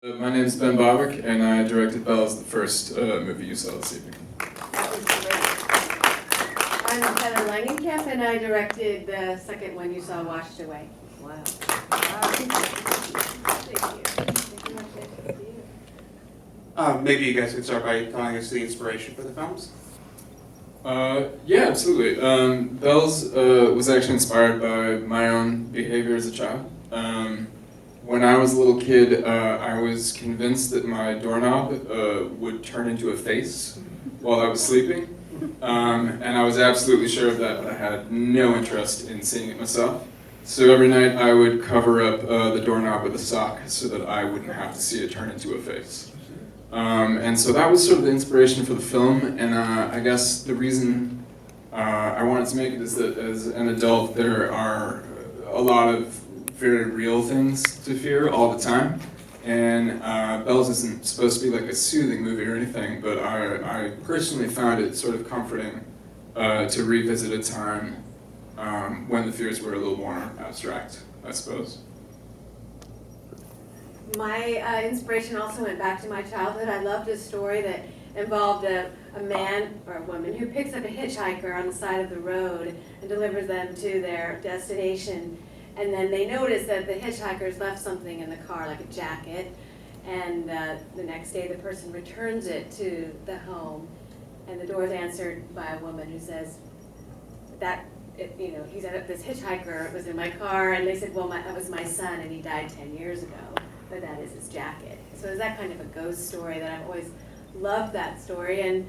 My name is Ben Bobick, and I directed Bells, the first movie you saw this evening. I'm Heather Langenkamp, and I directed the second one you saw, Washed Away. Wow. Thank you. Maybe you guys could start by telling us the inspiration for the films. Yeah, absolutely. Bells was actually inspired by my own behavior as a child. When I was a little kid, I was convinced that my doorknob would turn into a face while I was sleeping. And I was absolutely sure of that, but I had no interest in seeing it myself. So every night I would cover up the doorknob with a sock so that I wouldn't have to see it turn into a face. And so that was sort of the inspiration for the film, and I guess the reason I wanted to make it is that as an adult there are a lot of very real things to fear all the time, and Bells isn't supposed to be like a soothing movie or anything, but I personally found it sort of comforting to revisit a time when the fears were a little more abstract, I suppose. My inspiration also went back to my childhood. I loved a story that involved a man or a woman who picks up a hitchhiker on the side of the road and delivers them to their destination. And then they notice that the hitchhikers left something in the car, like a jacket, and the next day the person returns it to the home, and the door is answered by a woman who says, he said, this hitchhiker was in my car, and they said, well, that was my son, and he died 10 years ago, but that is his jacket. So it's that kind of a ghost story that I've always loved that story, and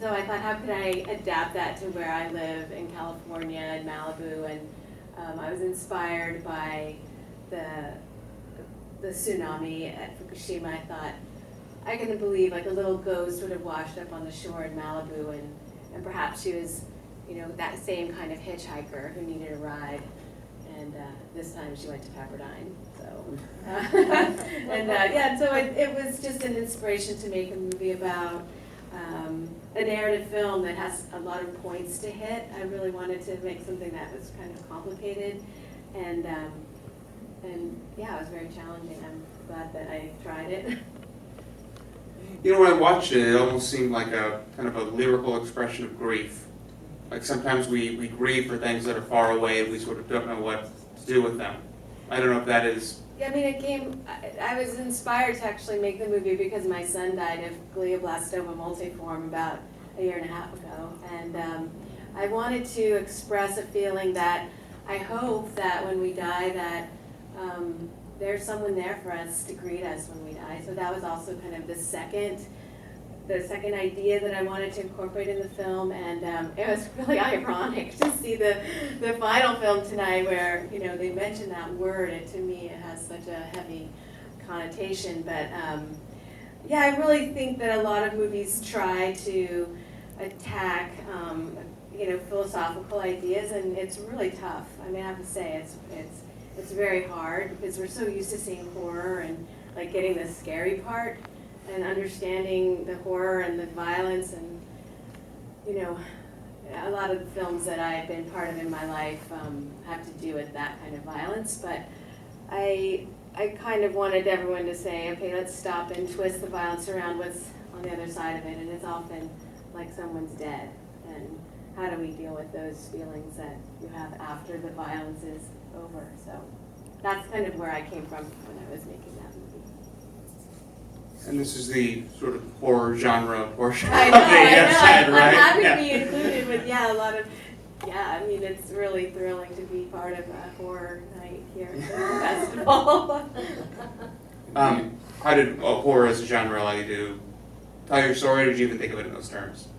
so I thought, how could I adapt that to where I live in California and Malibu, and I was inspired by the tsunami at Fukushima. I thought, I couldn't believe like a little ghost would have washed up on the shore in Malibu, and perhaps she was, that same kind of hitchhiker who needed a ride. And this time she went to Pepperdine. So, so it was just an inspiration to make a movie about a narrative film that has a lot of points to hit. I really wanted to make something that was kind of complicated, and yeah, it was very challenging. I'm glad that I tried it. When I watched it, it almost seemed like a kind of a lyrical expression of grief. Like sometimes we grieve for things that are far away and we sort of don't know what to do with them. I don't know if that is... Yeah, I was inspired to actually make the movie because my son died of glioblastoma multiforme about a year and a half ago. And I wanted to express a feeling that I hope that when we die that there's someone there for us to greet us when we die. So that was also kind of the second idea that I wanted to incorporate in the film, and it was really ironic to see the final film tonight where they mention that word, and to me it has such a heavy connotation. But yeah, I really think that a lot of movies try to attack philosophical ideas, and it's really tough. I mean, I have to say it's very hard because we're so used to seeing horror and like getting the scary part, and understanding the horror and the violence, and a lot of the films that I've been part of in my life have to do with that kind of violence. But I kind of wanted everyone to say, okay, let's stop and twist the violence around what's on the other side of it, and it's often like someone's dead, and how do we deal with those feelings that you have after the violence is over? So that's kind of where I came from when I was making that movie. And this is the sort of horror genre portion I of know, the side, I'm right? happy Yeah. to be included with, a lot of, I mean, it's really thrilling to be part of a horror night here at the festival. How did horror as a genre allow you to tell your story, or did you even think of it in those terms?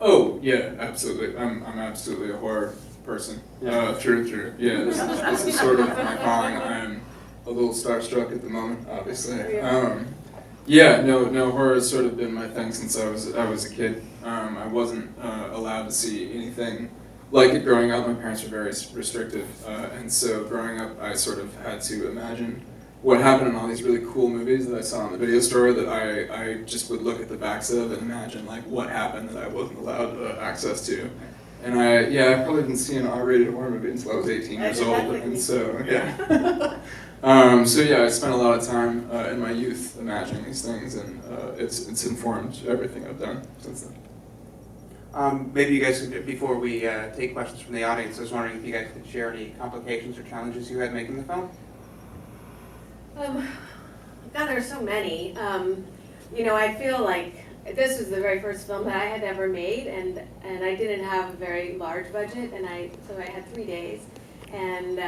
Oh, yeah, absolutely. I'm absolutely a horror person, through and through. Yeah, this is sort of my calling. I'm a little starstruck at the moment, obviously. No, horror has sort of been my thing since I was a kid. I wasn't allowed to see anything like it growing up. My parents were very restrictive, and so growing up I sort of had to imagine what happened in all these really cool movies that I saw in the video store, that I just would look at the backs of and imagine like what happened that I wasn't allowed access to. And I probably didn't see an R-rated horror movie until I was 18 years old, and so So yeah, I spent a lot of time in my youth imagining these things, and it's informed everything I've done since then. Maybe you guys, before we take questions from the audience, I was wondering if you guys could share any complications or challenges you had making the film? God, there's so many. I feel like this was the very first film that I had ever made, and I didn't have a very large budget, so I had 3 days, and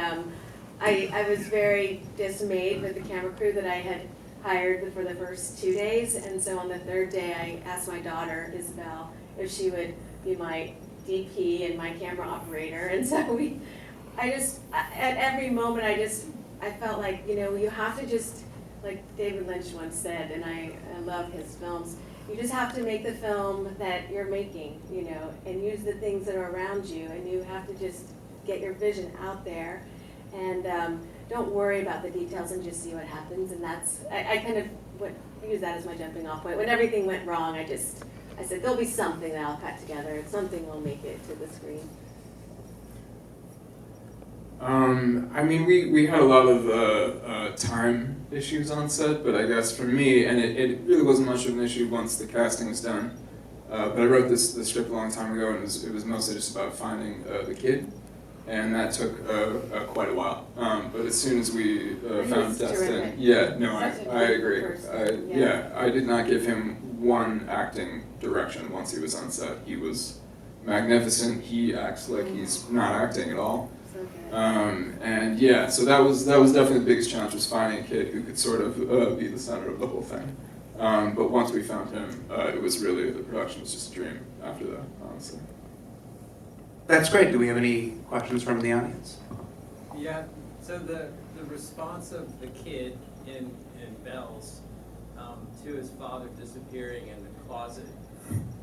I was very dismayed with the camera crew that I had hired for the first 2 days, and so on the third day I asked my daughter, Isabel, if she would be my DP and my camera operator, and so at every moment I felt like, you have to just, like David Lynch once said, and I love his films, you just have to make the film that you're making, and use the things that are around you, and you have to just get your vision out there, and don't worry about the details and just see what happens, and I kind of use that as my jumping off point. When everything went wrong, I said, there'll be something that I'll cut together, something will make it to the screen. We had a lot of time issues on set, but I guess for me, and it really wasn't much of an issue once the casting was done. But I wrote this script a long time ago, and it was mostly just about finding the kid, and that took quite a while. But as soon as we found Destin, I agree. I did not give him one acting direction once he was on set. He was magnificent. He acts like he's not acting at all. So that was definitely the biggest challenge, was finding a kid who could sort of be the center of the whole thing. But once we found him, it was really, the production was just a dream after that, honestly. That's great. Do we have any questions from the audience? Yeah, so the response of the kid in Bells to his father disappearing in the closet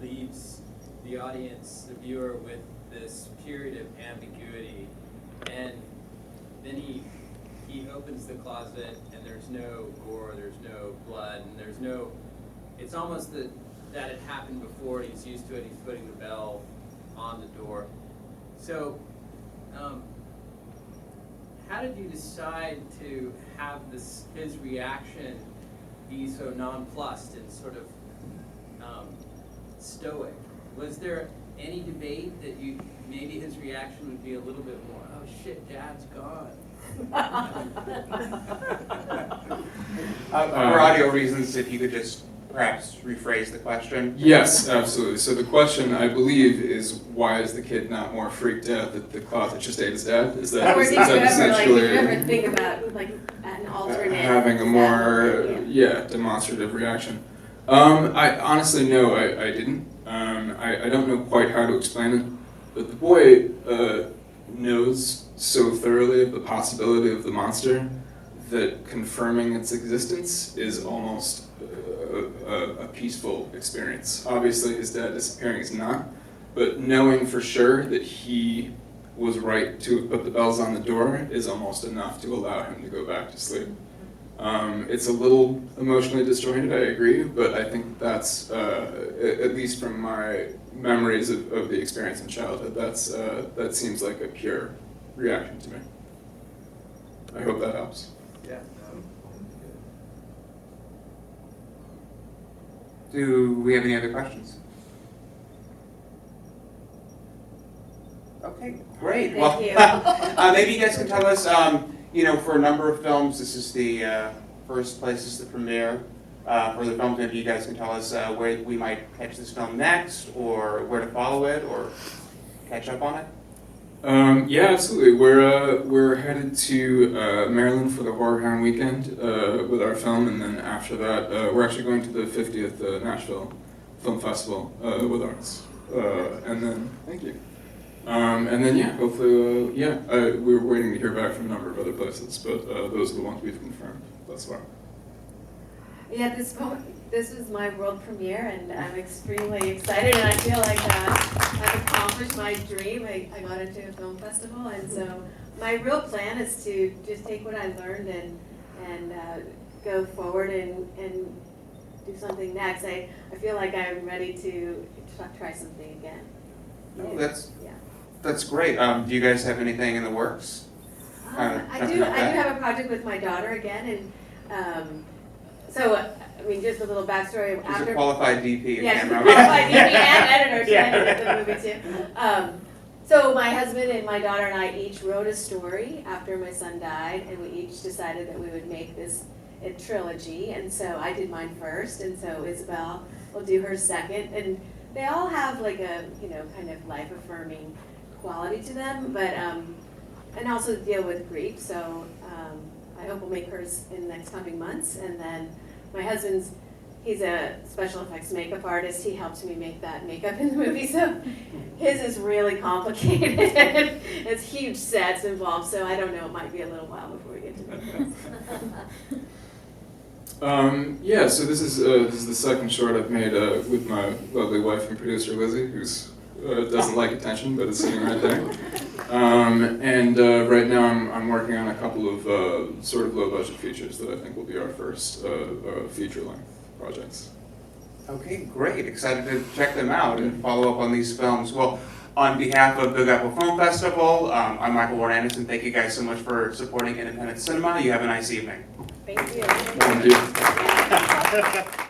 leaves the audience, the viewer, with this period of ambiguity. And then he opens the closet, and there's no gore, there's no blood, and there's no, it's almost that it happened before, he's used to it, he's putting the bell on the door. So, how did you decide to have his reaction be so nonplussed and sort of stoic? Was there any debate that maybe his reaction would be a little bit more, oh shit, Dad's gone? For audio reasons, if you could just perhaps rephrase the question. Yes, absolutely. So the question, I believe, is why is the kid not more freaked out that the closet just ate his dad? Is that Or did you ever think about an alternate having a more demonstrative reaction? I honestly no, I didn't. I don't know quite how to explain it, but the boy knows so thoroughly of the possibility of the monster that confirming its existence is almost a peaceful experience. Obviously his dad disappearing is not, but knowing for sure that he was right to put the bells on the door is almost enough to allow him to go back to sleep. It's a little emotionally disjointed, I agree, but I think that's, at least from my memories of the experience in childhood, that seems like a pure reaction to me. I hope that helps. Yeah. Do we have any other questions? Okay, great. Thank you. Maybe you guys can tell us, for a number of films, this is the first place, this is the premiere. For the films, maybe you guys can tell us where we might catch this film next, or where to follow it, or catch up on it. Yeah, absolutely. We're headed to Maryland for the Horror Hound weekend with our film, and then after that, we're actually going to the 50th Nashville Film Festival with ours. And then, thank you. And then, hopefully, we were waiting to hear back from a number of other places, but those are the ones we've confirmed thus far. Yeah, this was my world premiere, and I'm extremely excited, and I feel like I've accomplished my dream. I got into a film festival, and so my real plan is to just take what I learned and go forward and do something next. I feel like I'm ready to try something again. No, that's great. Do you guys have anything in the works? I do have a project with my daughter again, and so I mean, just a little backstory. She's a qualified DP. Yeah, she's a qualified DP and editor. She edited the movie too. So my husband and my daughter and I each wrote a story after my son died, and we each decided that we would make this a trilogy. And so I did mine first, and so Isabel will do her second. And they all have like a, you know, kind of life-affirming quality to them, but and also deal with grief. So I hope we'll make hers in the next coming months. And then my husband's, he's a special effects makeup artist. He helps me make that makeup in the movie. So his is really complicated. It's huge sets involved. So I don't know, it might be a little while before we get to those. Yeah, so this is the second short I've made with my lovely wife and producer Lizzie, who's doesn't like attention, but is sitting right there. And right now I'm working on a couple of sort of low-budget features that I think will be our first feature-length projects. Okay, great. Excited to check them out and follow up on these films. Well, on behalf of Big Apple Film Festival, I'm Michael Warren Anderson. Thank you guys so much for supporting independent cinema. You have a nice evening. Thank you. Thank you.